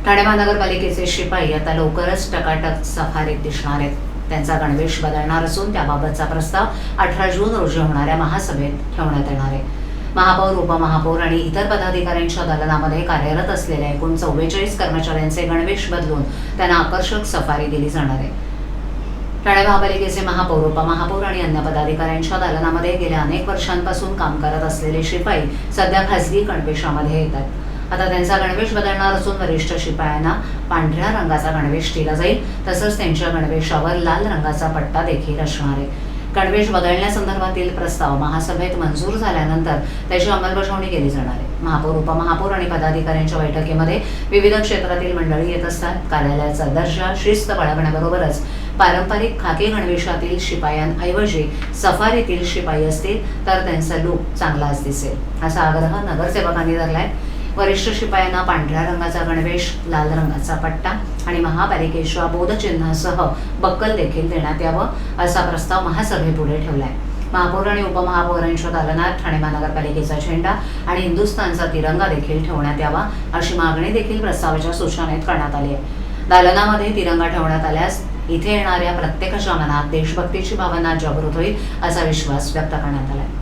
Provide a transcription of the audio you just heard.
ठाणे महानगरपालिकेचे शिपाई आता लवकरच टकाटक सफारीत दिसणार आहेत। त्यांचा गणवेश बदलणार असून त्याबाबतचा प्रस्ताव 18 जून रोजी होणाऱ्या महासभेत ठेवण्यात येणार आहे। महापौर, उपमहापौर आणि इतर पदाधिकाऱ्यांच्या दालनामध्ये कार्यरत असलेल्या एकूण 44 कर्मचाऱ्यांचे गणवेश बदलून त्यांना आकर्षक सफारी दिली जाणार आहे। ठाणे महापालिकेचे महापौर, उपमहापौर आणि अन्य पदाधिकाऱ्यांच्या दालनामध्ये गेल्या अनेक वर्षांपासून काम करत असलेले शिपाई सध्या खासगी गणवेशामध्ये येतात। आता त्यांचा गणवेश बदलणार असून वरिष्ठ शिपायांना पांढऱ्या रंगाचा गणवेश दिला जाईल, तसंच त्यांच्या गणवेशावर लाल रंगाचा पट्टा देखील असणार आहे। गणवेश बदलण्यासंदर्भातील प्रस्ताव महासभेत मंजूर झाल्यानंतर त्याची अंमलबजावणी केली जाणार आहे। महापौर, उपमहापौर आणि पदाधिकाऱ्यांच्या बैठकीमध्ये विविध क्षेत्रातील मंडळी येत असतात। कार्यालयाचा दर्जा, शिस्त बाळगण्याबरोबरच पारंपरिक खाकी गणवेशातील शिपायांऐवजी सफारीतील शिपाई असतील तर त्यांचा लूक चांगलाच दिसेल, असा आग्रह नगरसेवकांनी धरलाय। वरिष्ठ शिपायांना पांढऱ्या रंगाचा गणवेश, लाल रंगाचा पट्टा आणि महापालिकेच्या बोधचिन्हासह बक्कल देखील देण्यात यावं, असा प्रस्ताव महासभेपुढे ठेवलाय। महापौर आणि उपमहापौरांच्या दालनात ठाणे महानगरपालिकेचा झेंडा आणि हिंदुस्थानचा तिरंगा देखील ठेवण्यात यावा, अशी मागणी देखील प्रस्तावाच्या सूचनेत करण्यात आली आहे। दालनामध्ये तिरंगा ठेवण्यात आल्यास इथे येणाऱ्या प्रत्येकाच्या मनात देशभक्तीची भावना जागृत होईल, असा विश्वास व्यक्त करण्यात आला आहे।